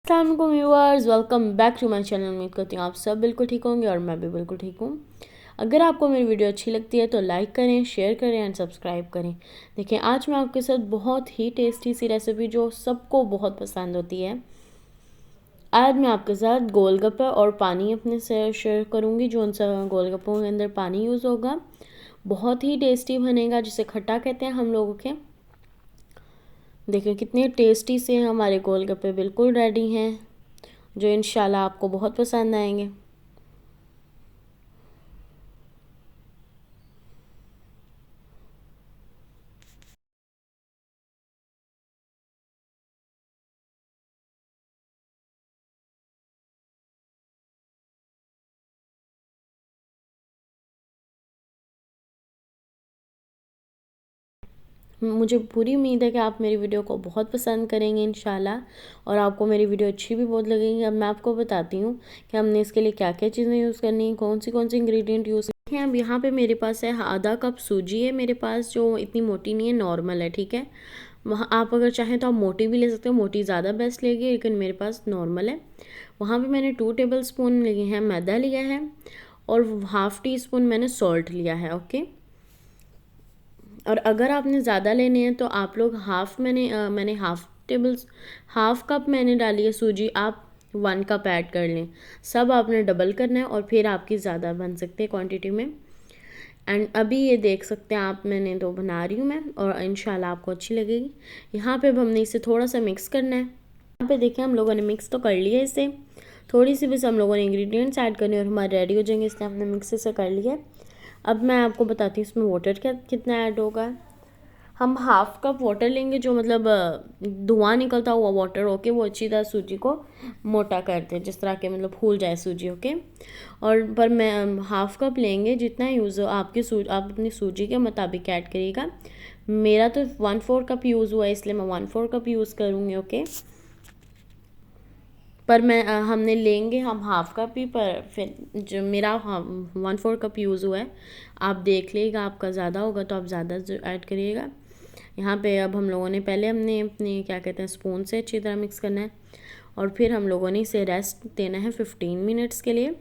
अस्सलाम वालेकुम viewers, welcome back to my channel. उम्मीद करती हूँ आप सब बिल्कुल ठीक होंगे और मैं भी बिल्कुल ठीक हूँ। अगर आपको मेरी वीडियो अच्छी लगती है तो लाइक करें, शेयर करें एंड सब्सक्राइब करें। देखिए, आज मैं आपके साथ बहुत ही टेस्टी सी रेसिपी जो सबको बहुत पसंद होती है, आज मैं आपके साथ गोलगप्पे और पानी अपने से शेयर करूँगी। जो उन सब गोलगप्पों के अंदर पानी यूज़ होगा, बहुत ही टेस्टी बनेगा, जिसे खट्टा कहते हैं हम लोगों के। देखिए कितने टेस्टी से हमारे गोलगप्पे बिल्कुल रेडी हैं, जो इंशाल्लाह आपको बहुत पसंद आएंगे। मुझे पूरी उम्मीद है कि आप मेरी वीडियो को बहुत पसंद करेंगे इंशाल्लाह, और आपको मेरी वीडियो अच्छी भी बहुत लगेगी। अब मैं आपको बताती हूँ कि हमने इसके लिए क्या क्या चीज़ें यूज़ करनी है, कौन सी इंग्रेडिएंट यूज़ हैं। अब यहाँ पे मेरे पास है आधा कप सूजी है मेरे पास, जो इतनी मोटी नहीं है, नॉर्मल है, ठीक है। वहाँ आप अगर चाहें तो आप मोटी भी ले सकते हो, मोटी ज़्यादा बेस्ट लेगी, लेकिन मेरे पास नॉर्मल है। वहाँ पे मैंने 2 टेबल स्पून लिए हैं मैदा लिया है, और हाफ़ टी स्पून मैंने सॉल्ट लिया है, ओके। और अगर आपने ज़्यादा लेने हैं तो आप लोग मैंने हाफ़ कप मैंने डाली है सूजी, आप 1 कप ऐड कर लें। सब आपने डबल करना है और फिर आपकी ज़्यादा बन सकती है क्वांटिटी में। एंड अभी ये देख सकते हैं आप, मैंने तो बना रही हूँ मैं, और इंशाल्लाह आपको अच्छी लगेगी। यहाँ पे अब हमने इसे थोड़ा सा मिक्स करना है। यहाँ पे देखिए हम लोगों ने मिक्स तो कर लिया है इसे, थोड़ी सी बस हम लोगों ने इंग्रेडिएंट्स ऐड करने और हमारे रेडी हो जाएंगे, इसलिए हमने मिक्स से कर लिया है। अब मैं आपको बताती हूँ इसमें वाटर कितना ऐड होगा। हम हाफ़ कप वाटर लेंगे, जो मतलब धुआं निकलता हुआ वाटर, ओके। वो अच्छी तरह सूजी को मोटा करते हैं, जिस तरह के मतलब फूल जाए सूजी, ओके। और पर मैं हाफ़ कप लेंगे, जितना यूज़ हो आप अपनी सूजी के मुताबिक ऐड करिएगा। मेरा तो 1/4 कप यूज़ हुआ है, इसलिए मैं 1/4 कप यूज़ करूँगी, ओके। पर हमने लेंगे हम हाफ़ कप ही, पर फिर जो मेरा 1/4 कप यूज़ हुआ है। आप देख लीजिएगा, आपका ज़्यादा होगा तो आप ज़्यादा ऐड करिएगा। यहाँ पे अब हम लोगों ने पहले हमने अपने क्या कहते हैं स्पून से अच्छी तरह मिक्स करना है, और फिर हम लोगों ने इसे रेस्ट देना है 15 मिनट्स के लिए।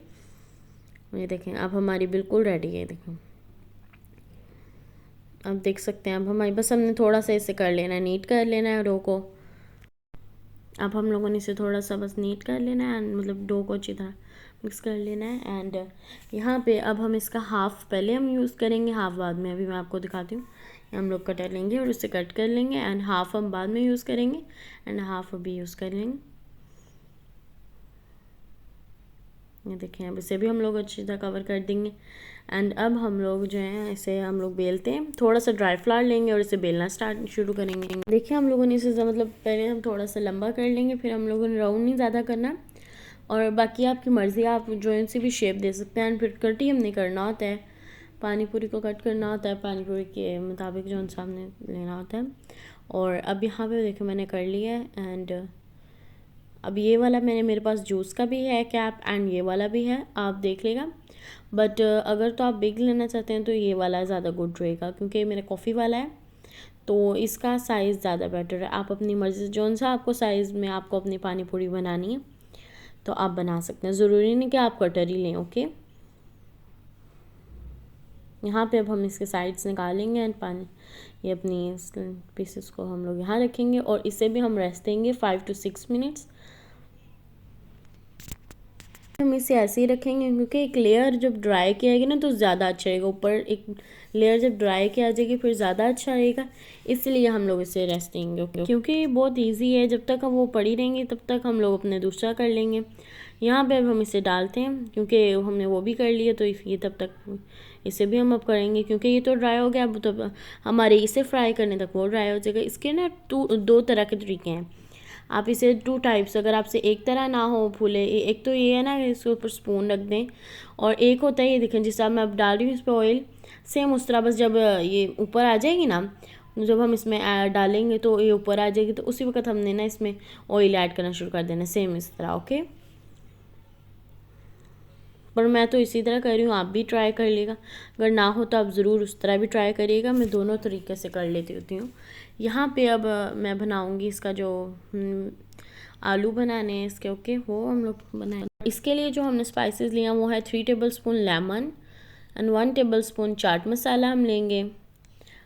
ये देखें अब हमारी बिल्कुल रेडी है, देखें अब देख सकते हैं। अब हमारी बस हमने थोड़ा सा इसे कर लेना है, नीट कर लेना है डो को। अब हम लोगों ने इसे थोड़ा सा बस नीट कर लेना है, मतलब डो को अच्छी तरह मिक्स कर लेना है। एंड यहाँ पे अब हम इसका हाफ़ पहले हम यूज़ करेंगे, हाफ़ बाद में। अभी मैं आपको दिखाती हूँ। हम लोग कटर लेंगे और इसे कट कर लेंगे, एंड हाफ़ हम बाद में यूज़ करेंगे एंड हाफ़ अभी यूज़ कर लेंगे। ये देखें, अब इसे भी हम लोग अच्छी तरह कवर कर देंगे। एंड अब हम लोग जो है इसे हम लोग बेलते हैं, थोड़ा सा ड्राई फ्लावर लेंगे और इसे बेलना शुरू करेंगे। देखिए हम लोगों ने इसे मतलब पहले हम थोड़ा सा लंबा कर लेंगे, फिर हम लोगों ने राउंड नहीं ज़्यादा करना, और बाकी आपकी मर्ज़ी, आप जो सी भी शेप दे सकते हैं। एंड फिर कट ही हमने करना होता है, पानी पूरी को कट करना होता है, पानी पूरी के मुताबिक जो सामने लेना होता है। और अब यहाँ पे देखो मैंने कर लिया है। एंड अब ये वाला मेरे पास जूस का भी है कैप, एंड ये वाला भी है, आप देख लेगा। बट अगर तो आप बिग लेना चाहते हैं तो ये वाला ज़्यादा गुड रहेगा, क्योंकि ये मेरा कॉफ़ी वाला है, तो इसका साइज़ ज़्यादा बेटर है। आप अपनी मर्ज़ी जो सा आपको साइज़ में आपको अपनी पानी पूरी बनानी है तो आप बना सकते हैं, ज़रूरी नहीं कि आप कटर ही लें, ओके। यहाँ पे अब हम इसके साइड्स निकालेंगे एंड पानी ये अपनी पीसेस को हम लोग यहाँ रखेंगे, और इसे भी हम रेस्ट देंगे 5 to 6 मिनट्स। हम इसे ऐसे ही रखेंगे, क्योंकि एक लेयर जब ड्राई किया ना तो ज़्यादा अच्छा रहेगा। ऊपर एक लेयर जब ड्राई किया जाएगी फिर ज़्यादा अच्छा रहेगा, इसलिए हम लोग इसे रेस्ट देंगे, ओके। क्योंकि बहुत इजी है, जब तक हम वो पड़ी रहेंगी तब तक हम लोग अपने दूसरा कर लेंगे। यहाँ पे अब हम इसे डालते हैं, क्योंकि हमने वो भी कर लिया, तो ये तब तक इसे भी हम अब करेंगे, क्योंकि ये तो ड्राई हो गया। अब तो हमारे इसे फ्राई करने तक वो ड्राई हो जाएगा। इसके ना दो तरह के तरीके हैं। आप इसे 2 टाइप्स, अगर आपसे एक तरह ना हो फूले, एक तो ये है ना इसके ऊपर स्पून रख दें, और एक होता है ये देखें जिस तरह मैं अब डाल रही हूँ इस पर ऑयल, सेम उस तरह, बस जब ये ऊपर आ जाएगी ना, जब हम इसमें डालेंगे तो ये ऊपर आ जाएगी, तो उसी वक्त हमने ना इसमें ऑयल ऐड करना शुरू कर देना, सेम इस तरह, ओके। पर मैं तो इसी तरह कर रही हूँ, आप भी ट्राई कर लीजिएगा। अगर ना हो तो आप ज़रूर उस तरह भी ट्राई करिएगा, मैं दोनों तरीके से कर लेती होती हूँ। यहाँ पे अब मैं बनाऊँगी इसका जो आलू बनाने हैं इसके, ओके, वो हम लोग बनाए। इसके लिए जो हमने स्पाइसेस लिया वो है 3 tablespoon lemon and 1 tablespoon chaat masala हम लेंगे।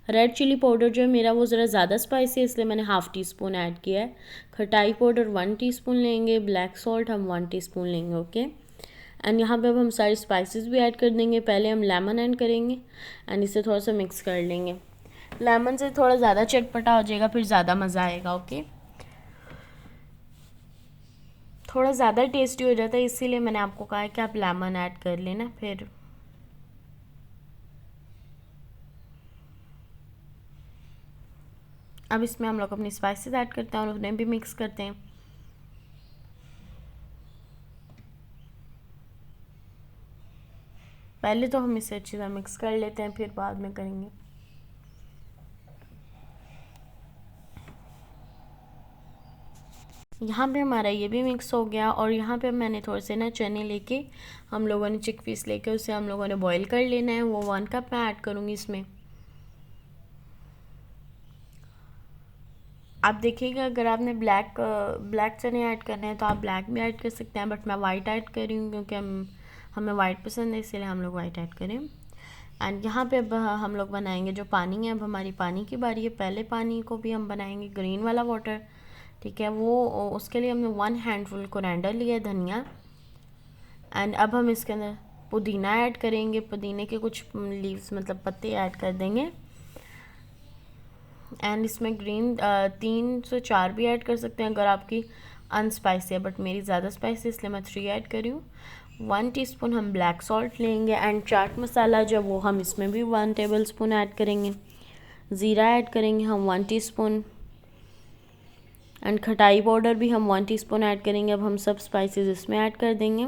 रेड चिली पाउडर जो है मेरा वो ज़रा ज़्यादा स्पाइसी है इसलिए मैंने हाफ़ टी स्पून ऐड किया है। खटाई पाउडर 1 टीस्पून लेंगे। ब्लैक सॉल्ट हम 1 टीस्पून लेंगे, ओके। एंड यहाँ पे अब हम सारे स्पाइसेस भी ऐड कर देंगे। पहले हम लेमन ऐड करेंगे एंड इसे थोड़ा सा मिक्स कर लेंगे। लेमन से थोड़ा ज़्यादा चटपटा हो जाएगा, फिर ज़्यादा मज़ा आएगा, ओके। थोड़ा ज़्यादा टेस्टी हो जाता है इसीलिए मैंने आपको कहा है कि आप लेमन ऐड कर लेना। फिर अब इसमें हम लोग अपनी स्पाइसेस ऐड करते हैं और उन्हें भी मिक्स करते हैं। पहले तो हम इसे अच्छी तरह मिक्स कर लेते हैं, फिर बाद में करेंगे। यहाँ पे हमारा ये भी मिक्स हो गया और यहाँ पे मैंने थोड़े से ना चने लेके, हम लोगों ने चिकपीस लेके उसे हम लोगों ने बॉईल कर लेना है। वो 1 कप मैं ऐड करूँगी इसमें। आप देखिएगा अगर आपने ब्लैक चने ऐड करने हैं तो आप ब्लैक भी ऐड कर सकते हैं, बट मैं वाइट ऐड कर रही हूँ क्योंकि हमें वाइट पसंद है, इसलिए हम लोग वाइट ऐड करें। एंड यहाँ पे अब हम लोग बनाएंगे जो पानी है। अब हमारी पानी की बारी है। पहले पानी को भी हम बनाएंगे ग्रीन वाला वाटर, ठीक है। वो उसके लिए हमने 1 हैंडफुल कोरिएंडर लिया है, धनिया। एंड अब हम इसके अंदर पुदीना ऐड करेंगे। पुदीने के कुछ लीव्स मतलब पत्ते ऐड कर देंगे। एंड इसमें ग्रीन 3 से 4 भी ऐड कर सकते हैं अगर आपकी अनस्पाइसी है, बट मेरी ज़्यादा स्पाइसी इसलिए मैं 3 ऐड कर रही हूँ। 1 टीस्पून हम ब्लैक सॉल्ट लेंगे एंड चाट मसाला जो वो हम इसमें भी 1 टेबलस्पून ऐड करेंगे। ज़ीरा ऐड करेंगे हम 1 टीस्पून एंड खटाई पाउडर भी हम 1 टीस्पून ऐड करेंगे। अब हम सब स्पाइसेस इसमें ऐड कर देंगे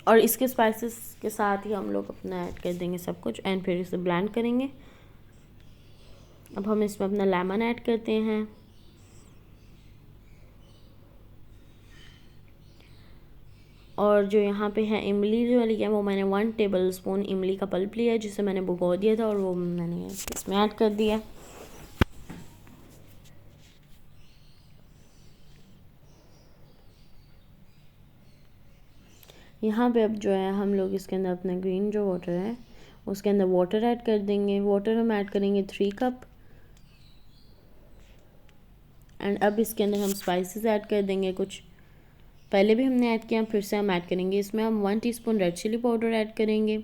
और इसके स्पाइसेस के साथ ही हम लोग अपना ऐड कर देंगे सब कुछ एंड फिर इसे ब्लेंड करेंगे। अब हम इसमें अपना लेमन ऐड करते हैं और जो यहाँ पे है इमली जो लिया है वो मैंने 1 टेबलस्पून इमली का पल्प लिया है जिसे मैंने भिगो दिया था और वो मैंने इसमें ऐड कर दिया। यहाँ पे अब जो है हम लोग इसके अंदर अपना ग्रीन जो वाटर है उसके अंदर वाटर ऐड कर देंगे। वाटर हम ऐड करेंगे 3 कप एंड अब इसके अंदर हम स्पाइसेस ऐड कर देंगे। कुछ पहले भी हमने ऐड किया, फिर से हम ऐड करेंगे। इसमें हम 1 teaspoon red chili powder add करेंगे।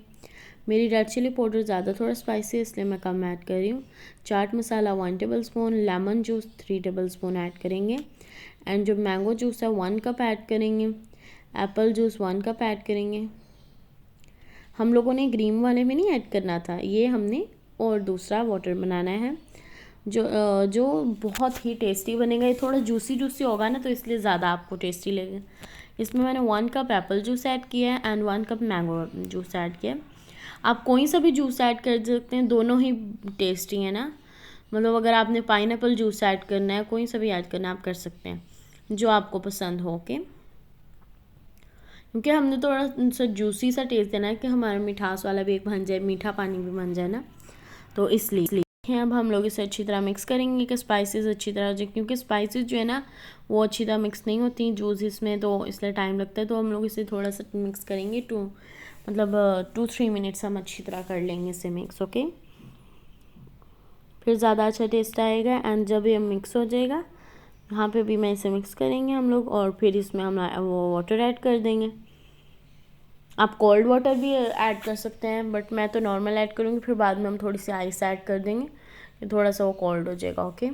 मेरी रेड चिली पाउडर ज़्यादा थोड़ा स्पाइसी है इसलिए मैं कम ऐड कर रही हूँ। Chaat masala 1 tablespoon, lemon juice 3 tablespoon add करेंगे एंड जो मैंगो जूस है 1 कप ऐड करेंगे। एप्पल जूस 1 कप ऐड करेंगे। हम लोगों ने ग्रीन वाले में नहीं ऐड करना था, ये हमने और दूसरा वाटर बनाना है जो बहुत ही टेस्टी बनेगा। ये थोड़ा जूसी जूसी होगा ना तो इसलिए ज़्यादा आपको टेस्टी लगेगा। इसमें मैंने 1 कप एप्पल जूस ऐड किया है and 1 cup mango juice add किया है। आप कोई सा भी जूस ऐड कर सकते हैं, दोनों ही टेस्टी है ना। मतलब अगर आपने पाइनएप्पल जूस ऐड करना है, कोई सा भी ऐड करना है आप कर सकते हैं जो आपको पसंद हो, ओके। क्योंकि हमने थोड़ा सा जूसी सा टेस्ट देना है कि हमारा मिठास वाला भी एक बन जाए, मीठा पानी भी बन जाए ना, तो इसलिए अब हम लोग इसे अच्छी तरह मिक्स करेंगे कि स्पाइसेस अच्छी तरह जाए, क्योंकि स्पाइसेस जो है ना वो अच्छी तरह मिक्स नहीं होती जूस इसमें, तो इसलिए टाइम लगता है। तो हम लोग इसे थोड़ा सा मिक्स करेंगे 2-3 मिनट्स हम अच्छी तरह कर लेंगे इसे मिक्स, ओके। फिर ज़्यादा अच्छा टेस्ट आएगा एंड जब ये मिक्स हो जाएगा यहाँ पे भी मैं इसे मिक्स करेंगे हम लोग और फिर इसमें हम वो वाटर ऐड कर देंगे। आप कोल्ड वाटर भी ऐड कर सकते हैं बट मैं तो नॉर्मल ऐड करूँगी, फिर बाद में हम थोड़ी सी आइस ऐड कर देंगे कि थोड़ा सा वो कोल्ड हो जाएगा, ओके।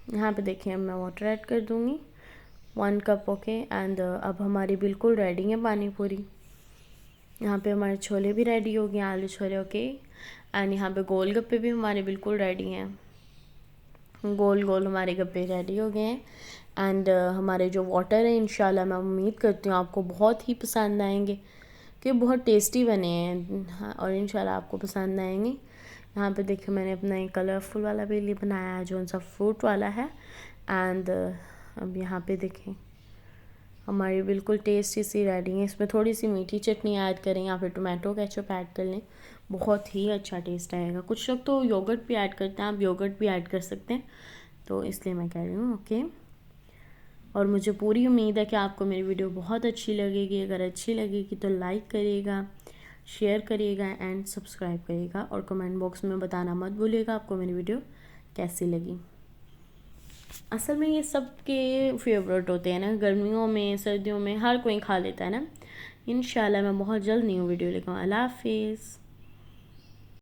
यहाँ पे देखिए मैं वाटर ऐड कर दूँगी 1 कप, ओके। एंड अब हमारी बिल्कुल रेडी है पानी पूरी। यहाँ पे हमारे छोले भी रेडी हो गए, आलू छोले, ओके। एंड यहाँ पे गोलगप्पे भी हमारे बिल्कुल रेडी हैं। गोल गोल हमारे गप्पे रेडी हो गए हैं एंड हमारे जो वाटर है इंशाल्लाह मैं उम्मीद करती हूँ आपको बहुत ही पसंद आएंगे कि बहुत टेस्टी बने हैं। हाँ, और इंशाल्लाह आपको पसंद आएंगे। यहाँ पे देखिए मैंने अपना एक कलरफुल वाला भी लिए बनाया है जो उनसा फ्रूट वाला है एंड अब यहाँ पे देखें हमारी बिल्कुल टेस्टी सी रेडी है। इसमें थोड़ी सी मीठी चटनी ऐड करें या फिर टोमेटो केचप ऐड कर लें, बहुत ही अच्छा टेस्ट आएगा। कुछ लोग तो योगर्ट भी ऐड करते हैं, आप योगर्ट भी ऐड कर सकते हैं, तो इसलिए मैं कह रही हूँ ओके। और मुझे पूरी उम्मीद है कि आपको मेरी वीडियो बहुत अच्छी लगेगी। अगर अच्छी लगेगी तो लाइक करिएगा, शेयर करिएगा एंड सब्सक्राइब करिएगा, और कमेंट बॉक्स में बताना मत भूलिएगा आपको मेरी वीडियो कैसी लगी। असल में ये सब के फेवरेट होते हैं ना, गर्मियों में सर्दियों में हर कोई खा लेता है ना। इंशाल्लाह मैं बहुत जल्द न्यू वीडियो लेकर आऊँ। अल्लाह हाफिज़।